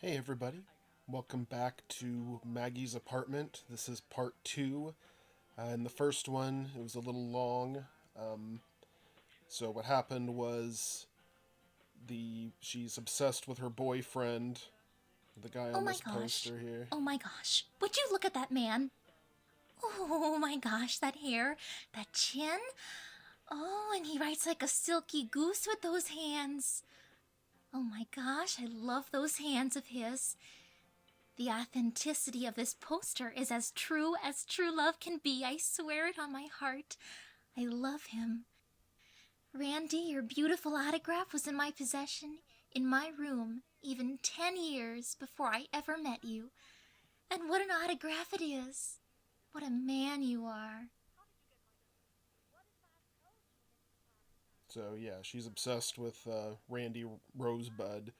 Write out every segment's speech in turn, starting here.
Hey everybody, welcome back to Maggie's apartment. This is part two. In the first one, it was a little long. Um, so what happened was she's obsessed with her boyfriend, the guy Oh on my this gosh. poster here. Oh my gosh. Would you look at that man? Oh my gosh, that hair, that chin. Oh, and he writes like a silky goose with those hands. Oh my gosh, I love those hands of his. The authenticity of this poster is as true love can be. I swear it on my heart. I love him. Randy, your beautiful autograph was in my possession, in my room, even 10 years before I ever met you. And what an autograph it is! What a man you are. So yeah, she's obsessed with Randy Rosebud,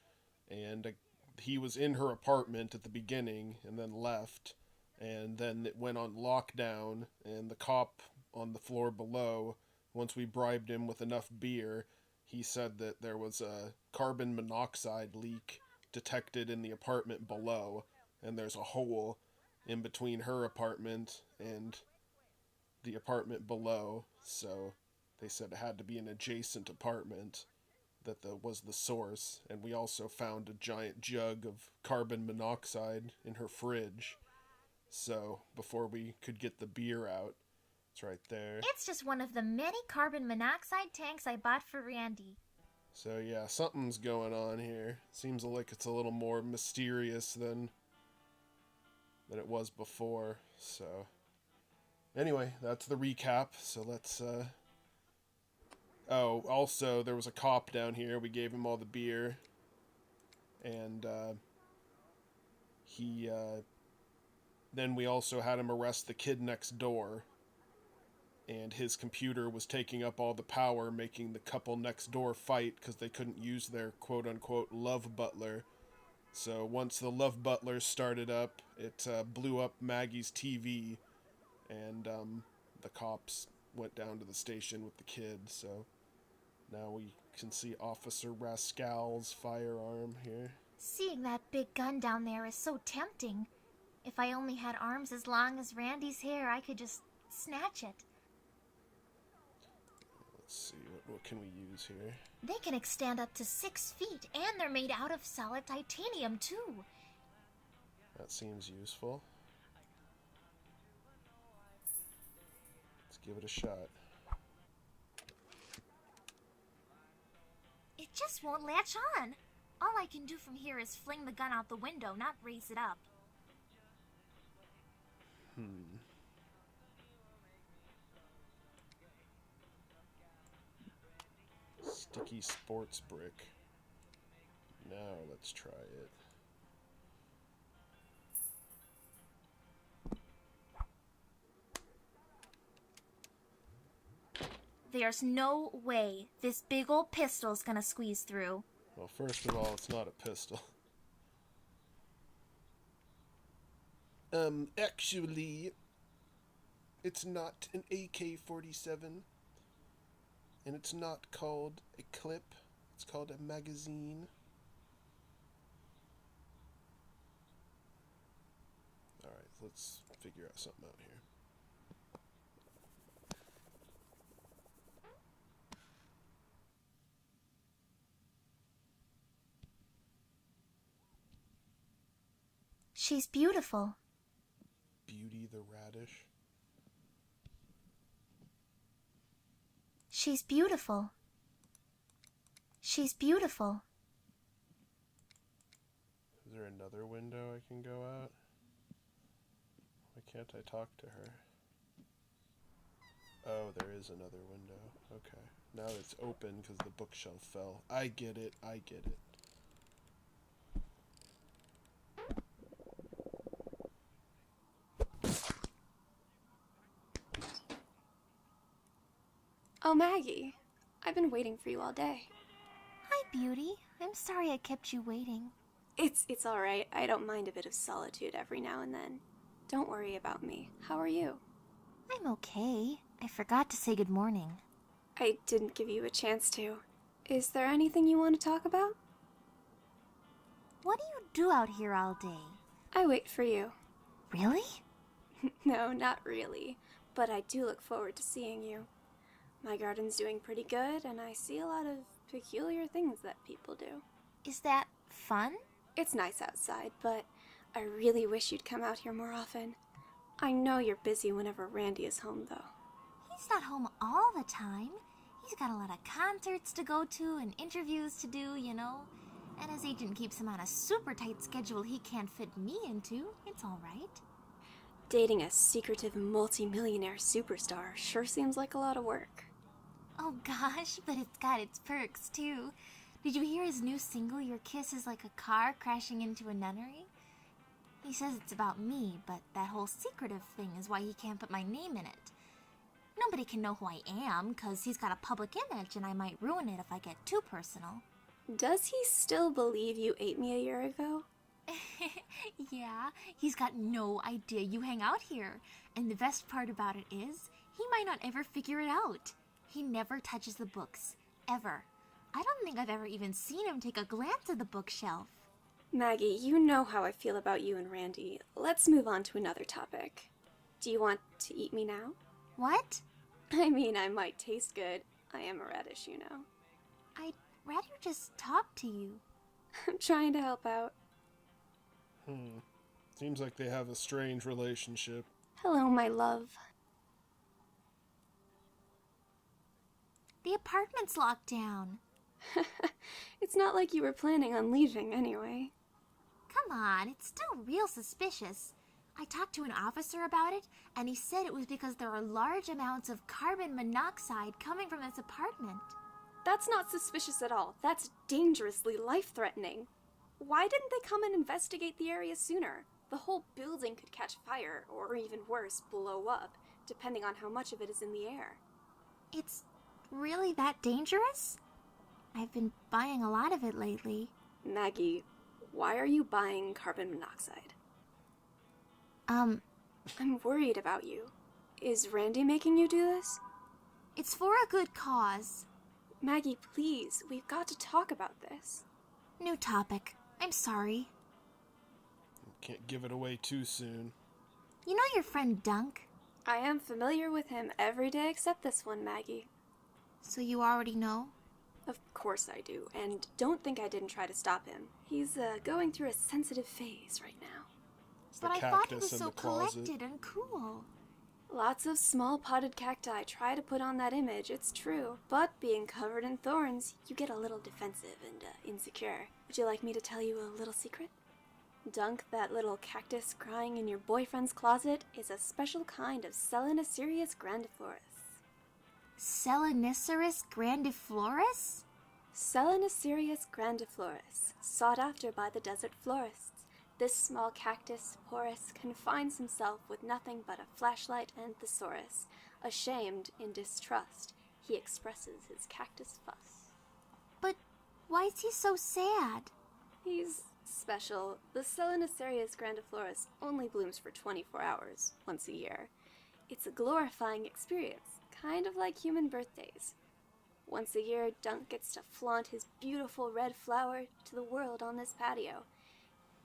and he was in her apartment at the beginning and then left, and then it went on lockdown, and the cop on the floor below, once we bribed him with enough beer, he said that there was a carbon monoxide leak detected in the apartment below, and there's a hole in between her apartment and the apartment below, so they said it had to be an adjacent apartment was the source, and we also found a giant jug of carbon monoxide in her fridge. So before we could get the beer out, it's right there. It's just one of the many carbon monoxide tanks I bought for Randy. So yeah, something's going on here. Seems like it's a little more mysterious than it was before. So anyway, that's the recap. So let's Oh, also there was a cop down here. We gave him all the beer, and he then we also had him arrest the kid next door, and his computer was taking up all the power, making the couple next door fight because they couldn't use their quote unquote love butler. So once the love butler started up, it blew up Maggie's TV, and the cops went down to the station with the kid. So now we can see Officer Rascal's firearm here. Seeing that big gun down there is so tempting. If I only had arms as long as Randy's hair, I could just snatch it. Let's see, what can we use here? They can extend up to 6 feet, and they're made out of solid titanium, too. That seems useful. Let's give it a shot. It just won't latch on. All I can do from here is fling the gun out the window, not raise it up. Sticky sports brick. Now let's try it. There's no way this big old pistol's gonna squeeze through. Well, first of all, it's not a pistol. Actually, it's not an AK-47, and it's not called a clip. It's called a magazine. Alright, let's figure out something out here. She's beautiful. Beauty the radish. She's beautiful. She's beautiful. Is there another window I can go out? Why can't I talk to her? Oh, there is another window. Okay. Now it's open because the bookshelf fell. I get it. I get it. Oh, Maggie. I've been waiting for you all day. Hi, Beauty. I'm sorry I kept you waiting. It's all right. I don't mind a bit of solitude every now and then. Don't worry about me. How are you? I'm okay. I forgot to say good morning. I didn't give you a chance to. Is there anything you want to talk about? What do you do out here all day? I wait for you. Really? No, not really. But I do look forward to seeing you. My garden's doing pretty good, and I see a lot of peculiar things that people do. Is that fun? It's nice outside, but I really wish you'd come out here more often. I know you're busy whenever Randy is home, though. He's not home all the time. He's got a lot of concerts to go to and interviews to do, you know. And his agent keeps him on a super tight schedule he can't fit me into. It's all right. Dating a secretive multi-millionaire superstar sure seems like a lot of work. Oh gosh, but it's got its perks too. Did you hear his new single, Your Kiss is Like a Car Crashing Into a Nunnery? He says it's about me, but that whole secretive thing is why he can't put my name in it. Nobody can know who I am, because he's got a public image and I might ruin it if I get too personal. Does he still believe you ate me a year ago? Yeah, he's got no idea you hang out here. And the best part about it is, he might not ever figure it out. He never touches the books. Ever. I don't think I've ever even seen him take a glance at the bookshelf. Maggie, you know how I feel about you and Randy. Let's move on to another topic. Do you want to eat me now? What? I mean, I might taste good. I am a radish, you know. I'd rather just talk to you. I'm trying to help out. Seems like they have a strange relationship. Hello, my love. The apartment's locked down. It's not like you were planning on leaving anyway. Come on, it's still real suspicious. I talked to an officer about it, and he said it was because there are large amounts of carbon monoxide coming from this apartment. That's not suspicious at all. That's dangerously life-threatening. Why didn't they come and investigate the area sooner? The whole building could catch fire, or even worse, blow up, depending on how much of it is in the air. It's really that dangerous? I've been buying a lot of it lately. Maggie, why are you buying carbon monoxide? I'm worried about you. Is Randy making you do this? It's for a good cause. Maggie, please, we've got to talk about this. New topic. I'm sorry. Can't give it away too soon. You know your friend Dunk? I am familiar with him every day except this one, Maggie. So you already know? Of course I do, and don't think I didn't try to stop him. He's going through a sensitive phase right now. But I thought he was so collected and cool. Lots of small potted cacti try to put on that image, it's true. But being covered in thorns, you get a little defensive and insecure. Would you like me to tell you a little secret? Dunk, that little cactus crying in your boyfriend's closet, is a special kind of Selenicereus grandiflorus. Selenicereus grandiflorus? Selenicereus grandiflorus, sought after by the desert florists. This small cactus, porous, confines himself with nothing but a flashlight and thesaurus. Ashamed, in distrust, he expresses his cactus fuss. But why is he so sad? He's special. The Selenicereus grandiflorus only blooms for 24 hours, once a year. It's a glorifying experience, kind of like human birthdays. Once a year, Dunk gets to flaunt his beautiful red flower to the world on this patio.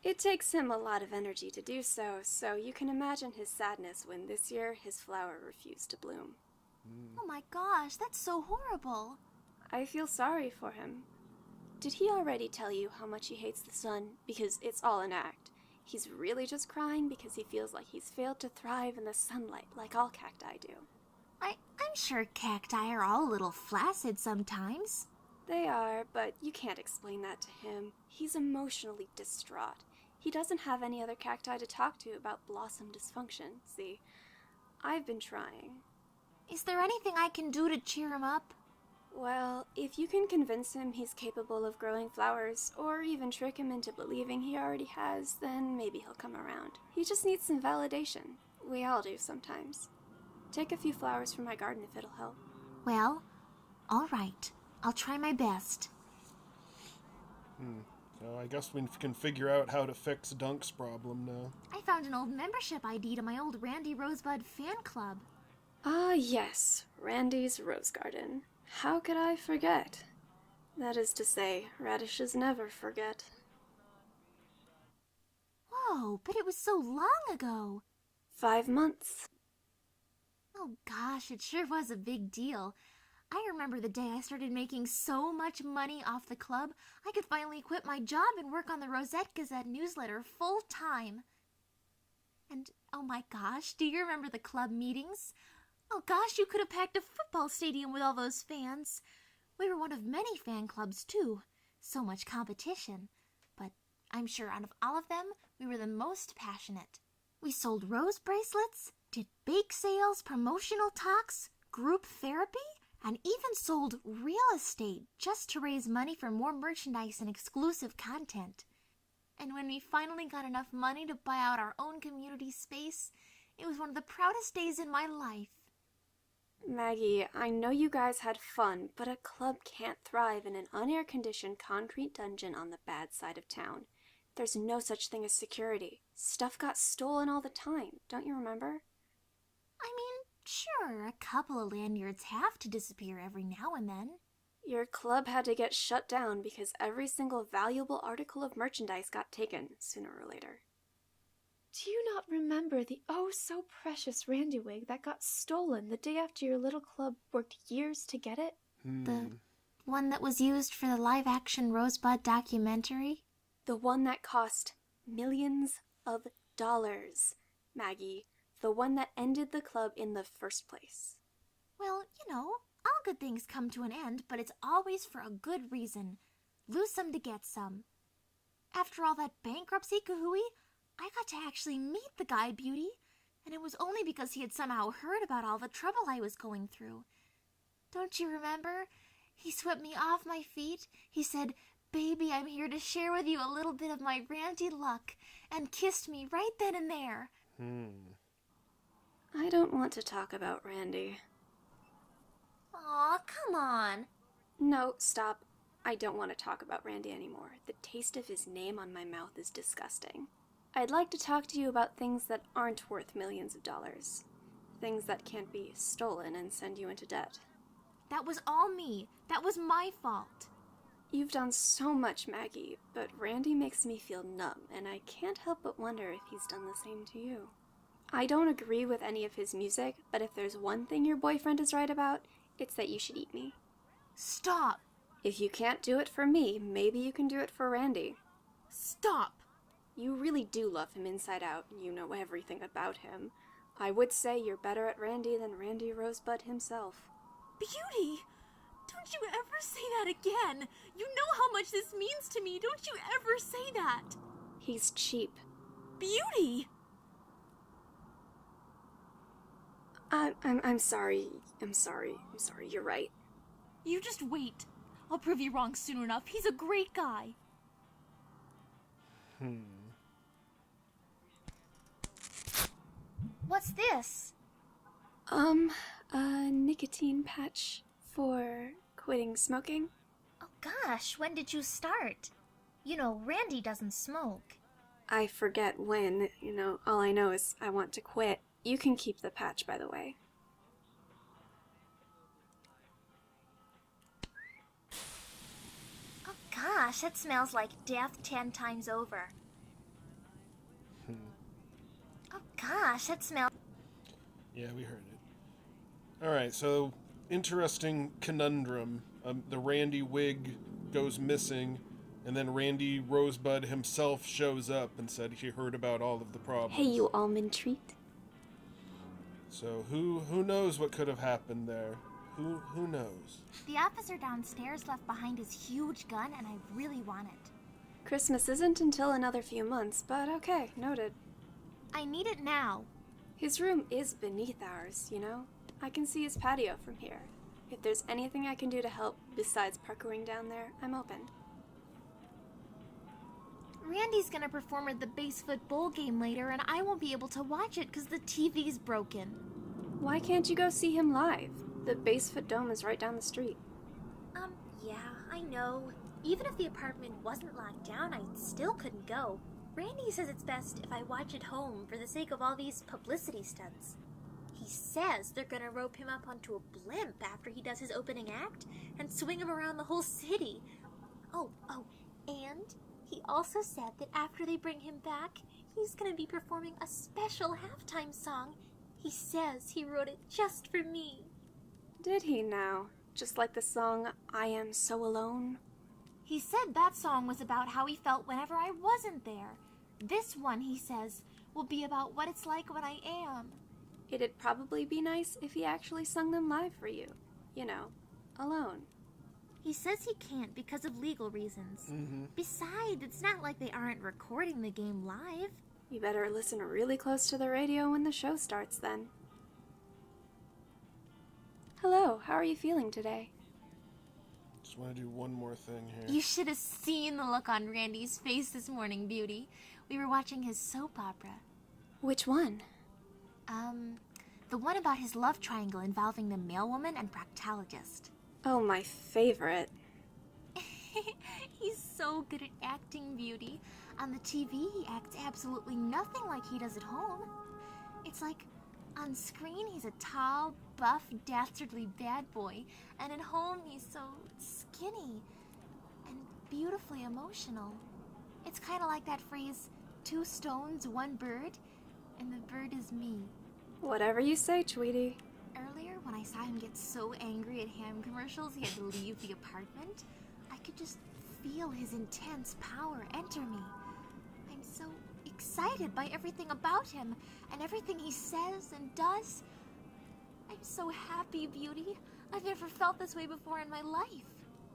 It takes him a lot of energy to do so, so you can imagine his sadness when this year his flower refused to bloom. Oh my gosh, that's so horrible. I feel sorry for him. Did he already tell you how much he hates the sun? Because it's all an act. He's really just crying because he feels like he's failed to thrive in the sunlight like all cacti do. I'm sure cacti are all a little flaccid sometimes. They are, but you can't explain that to him. He's emotionally distraught. He doesn't have any other cacti to talk to about blossom dysfunction, see? I've been trying. Is there anything I can do to cheer him up? Well, if you can convince him he's capable of growing flowers, or even trick him into believing he already has, then maybe he'll come around. He just needs some validation. We all do sometimes. Take a few flowers from my garden if it'll help. Well, all right. I'll try my best. So I guess we can figure out how to fix Dunk's problem now. I found an old membership ID to my old Randy Rosebud fan club. Ah, yes, Randy's Rose Garden. How could I forget? That is to say, radishes never forget. Whoa, but it was so long ago. 5 months. Oh gosh, it sure was a big deal. I remember the day I started making so much money off the club, I could finally quit my job and work on the Rosette Gazette newsletter full time. And oh my gosh, do you remember the club meetings? Oh gosh, you could have packed a football stadium with all those fans. We were one of many fan clubs too. So much competition. But I'm sure out of all of them, we were the most passionate. We sold rose bracelets, did bake sales, promotional talks, group therapy, and even sold real estate just to raise money for more merchandise and exclusive content. And when we finally got enough money to buy out our own community space, it was one of the proudest days in my life. Maggie, I know you guys had fun, but a club can't thrive in an unair-conditioned concrete dungeon on the bad side of town. There's no such thing as security. Stuff got stolen all the time, don't you remember? I mean, sure, a couple of lanyards have to disappear every now and then. Your club had to get shut down because every single valuable article of merchandise got taken, sooner or later. Do you not remember the oh-so-precious Randy wig that got stolen the day after your little club worked years to get it? The one that was used for the live-action Rosebud documentary? The one that cost millions of dollars, Maggie. The one that ended the club in the first place. Well, you know, all good things come to an end, but it's always for a good reason. Lose some to get some. After all that bankruptcy kahooey, I got to actually meet the guy, Beauty, and it was only because he had somehow heard about all the trouble I was going through. Don't you remember? He swept me off my feet. He said, "Baby, I'm here to share with you a little bit of my Randy luck," and kissed me right then and there. I don't want to talk about Randy. Aw, come on. No, stop. I don't want to talk about Randy anymore. The taste of his name on my mouth is disgusting. I'd like to talk to you about things that aren't worth millions of dollars. Things that can't be stolen and send you into debt. That was all me. That was my fault. You've done so much, Maggie, but Randy makes me feel numb, and I can't help but wonder if he's done the same to you. I don't agree with any of his music, but if there's one thing your boyfriend is right about, it's that you should eat me. Stop. If you can't do it for me, maybe you can do it for Randy. Stop. You really do love him inside out, and you know everything about him. I would say you're better at Randy than Randy Rosebud himself. Beauty! Don't you ever say that again! You know how much this means to me! Don't you ever say that! He's cheap. Beauty! I'm sorry. I'm sorry. You're right. You just wait. I'll prove you wrong soon enough. He's a great guy. What's this? A nicotine patch for quitting smoking. Oh gosh, when did you start? You know, Randy doesn't smoke. I forget when, all I know is I want to quit. You can keep the patch, by the way. Oh gosh, that smells like death 10 times over. Oh gosh, that smells... Yeah, we heard it. Alright, so interesting conundrum. The Randy wig goes missing, and then Randy Rosebud himself shows up and said he heard about all of the problems. Hey, you almond treat. So who knows what could have happened there? Who knows? The officer downstairs left behind his huge gun, and I really want it. Christmas isn't until another few months, but okay, noted. I need it now. His room is beneath ours, I can see his patio from here. If there's anything I can do to help besides parkouring down there, I'm open. Randy's gonna perform at the Basefoot Bowl game later, and I won't be able to watch it because the TV's broken. Why can't you go see him live? The Basefoot Dome is right down the street. Yeah, I know. Even if the apartment wasn't locked down, I still couldn't go. Randy says it's best if I watch at home for the sake of all these publicity stunts. He says they're gonna rope him up onto a blimp after he does his opening act and swing him around the whole city. Oh, and he also said that after they bring him back, He's gonna be performing a special halftime song. He says he wrote it just for me. Did he now? Just like the song, I Am So Alone? He said that song was about how he felt whenever I wasn't there. This one, he says, will be about what it's like when I am. It'd probably be nice if he actually sung them live for you. You know, alone. He says he can't because of legal reasons. Besides, it's not like they aren't recording the game live. You better listen really close to the radio when the show starts then. Hello, how are you feeling today? Just want to do one more thing here. You should have seen the look on Randy's face this morning, Beauty. We were watching his soap opera. Which one? The one about his love triangle involving the mailwoman and proctologist. Oh, my favorite. He's so good at acting, Beauty. On the TV, he acts absolutely nothing like he does at home. It's like, on screen, he's a tall, buff, dastardly bad boy, and at home, he's so skinny and beautifully emotional. It's kind of like that phrase, 2 stones, 1 bird, and the bird is me. Whatever you say, Tweety. Earlier, when I saw him get so angry at ham commercials he had to leave the apartment, I could just feel his intense power enter me. I'm so excited by everything about him and everything he says and does. I'm so happy, Beauty. I've never felt this way before in my life.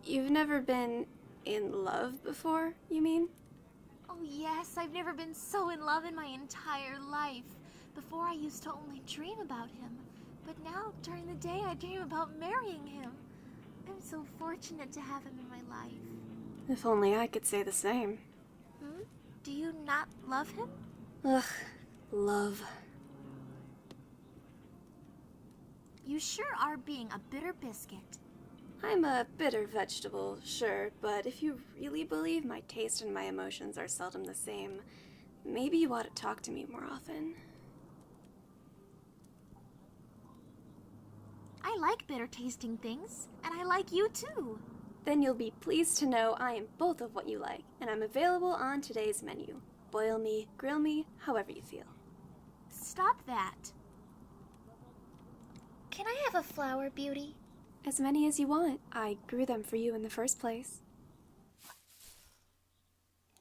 You've never been in love before, you mean? Oh yes, I've never been so in love in my entire life. Before I used to only dream about him, but now during the day I dream about marrying him. I'm so fortunate to have him in my life. If only I could say the same. Do you not love him? Ugh, love. You sure are being a bitter biscuit. I'm a bitter vegetable, sure, but if you really believe my taste and my emotions are seldom the same, maybe you ought to talk to me more often. I like bitter tasting things, and I like you too. Then you'll be pleased to know I am both of what you like, and I'm available on today's menu. Boil me, grill me, however you feel. Stop that. Can I have a flower, Beauty? As many as you want. I grew them for you in the first place.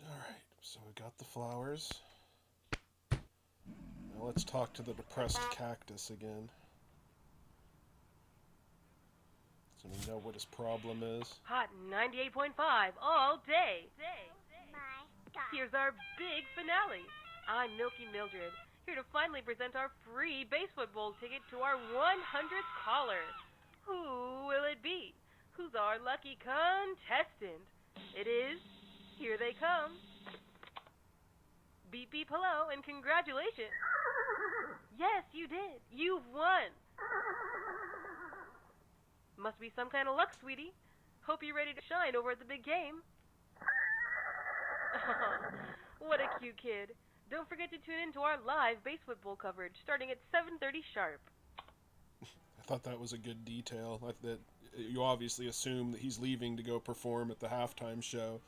Alright, so we got the flowers. Now let's talk to the depressed cactus again. So we know what his problem is. Hot 98.5 all day. My God. Here's our big finale. I'm Milky Mildred, here to finally present our free base football ticket to our 100th caller. Who will it be? Who's our lucky contestant? It is, here they come. Beep beep hello and congratulations. Yes, you did. You've won. Must be some kind of luck, sweetie. Hope you're ready to shine over at the big game. What a cute kid. Don't forget to tune in to our live base football coverage starting at 7:30 sharp. I thought that was a good detail. Like that, you obviously assume that he's leaving to go perform at the halftime show,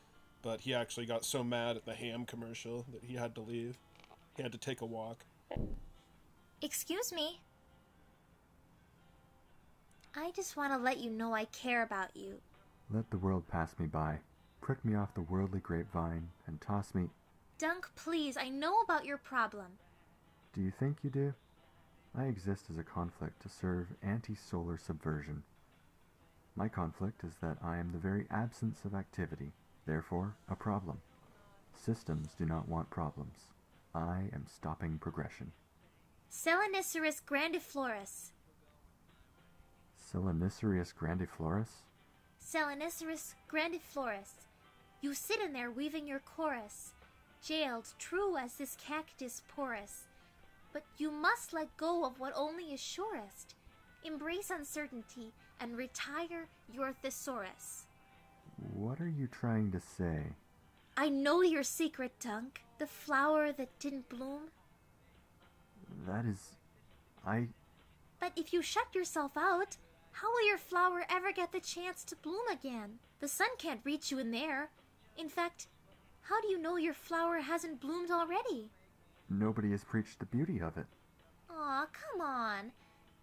but he actually got so mad at the ham commercial that he had to leave. He had to take a walk. Excuse me. I just want to let you know I care about you. Let the world pass me by, prick me off the worldly grapevine, and toss me... Dunk, please, I know about your problem. Do you think you do? I exist as a conflict to serve anti-solar subversion. My conflict is that I am the very absence of activity, therefore a problem. Systems do not want problems. I am stopping progression. Selenicereus Grandiflorus. Selenicereus Grandiflorus? Selenicereus Grandiflorus. You sit in there weaving your chorus, jailed true as this cactus porous. But you must let go of what only is surest. Embrace uncertainty and retire your thesaurus. What are you trying to say? I know your secret, Dunk. The flower that didn't bloom. That is... But if you shut yourself out, how will your flower ever get the chance to bloom again? The sun can't reach you in there. In fact, how do you know your flower hasn't bloomed already? nobody has preached the beauty of it. Aw, come on.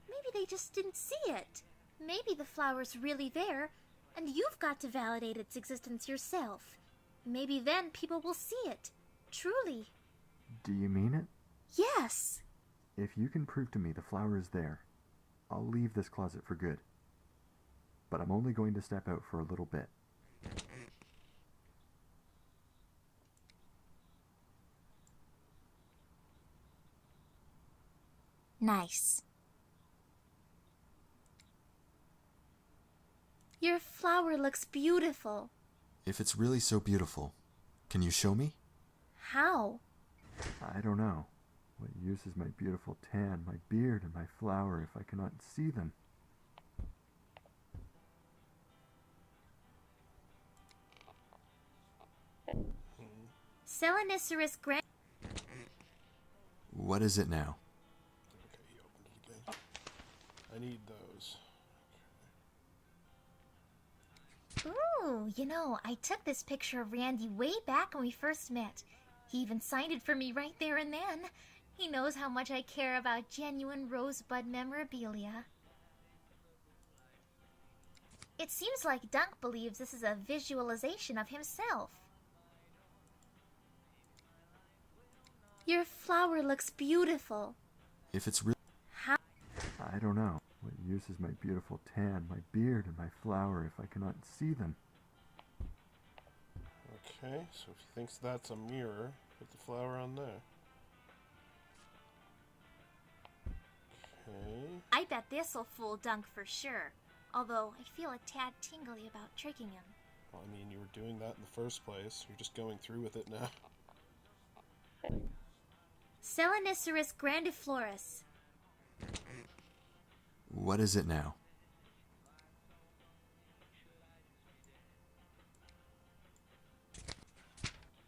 Maybe they just didn't see it. Maybe the flower's really there, and you've got to validate its existence yourself. Maybe then people will see it. Truly. Do you mean it? Yes. If you can prove to me the flower is there, I'll leave this closet for good. But I'm only going to step out for a little bit. Nice. Your flower looks beautiful. If it's really so beautiful, can you show me? How? I don't know. What use is my beautiful tan, my beard, and my flower if I cannot see them? Selenicereus Grand... What is it now? Okay, he opened it again. I need those. Ooh, you know, I took this picture of Randy way back when we first met. He even signed it for me right there and then. He knows how much I care about genuine rosebud memorabilia. It seems like Dunk believes this is a visualization of himself. Your flower looks beautiful. If it's really... How? I don't know. What use is my beautiful tan, my beard, and my flower if I cannot see them? Okay, so if he thinks that's a mirror, put the flower on there. Okay. I bet this'll fool Dunk for sure. Although I feel a tad tingly about tricking him. Well, I mean, you were doing that in the first place. You're just going through with it now. Selenicereus Grandiflorus. What is it now?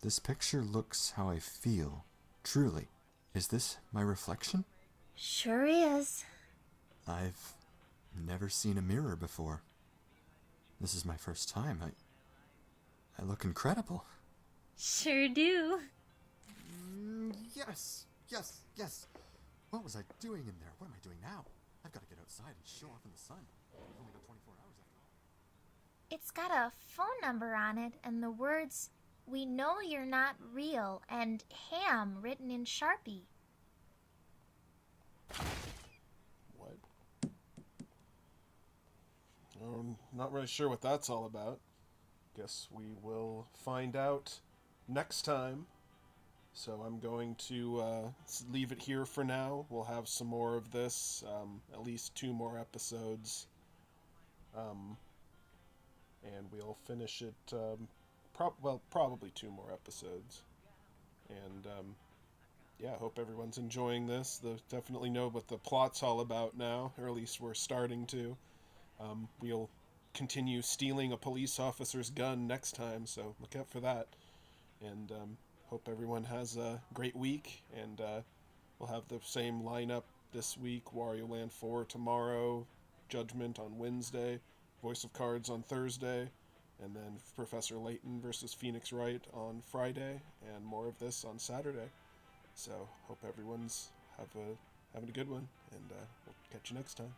This picture looks how I feel. Truly. Is this my reflection? Sure is. I've never seen a mirror before. This is my first time. I look incredible. Sure do. Yes, yes, yes. What was I doing in there? What am I doing now? I've got to get outside and show off in the sun. I've only got 24 hours after all. It's got a phone number on it and the words, "We know you're not real," and "ham" written in Sharpie. What? I'm not really sure what that's all about. Guess we will find out next time. So I'm going to leave it here for now. We'll have some more of this, at least 2 more episodes. And we'll finish it, probably 2 more episodes. And yeah, I hope everyone's enjoying this. They definitely know what the plot's all about now, or at least we're starting to. We'll continue stealing a police officer's gun next time, so look out for that. And hope everyone has a great week, and we'll have the same lineup this week. Wario Land 4 tomorrow, Judgment on Wednesday, Voice of Cards on Thursday, and then Professor Layton versus Phoenix Wright on Friday, and more of this on Saturday. So hope everyone's having a good one, and we'll catch you next time.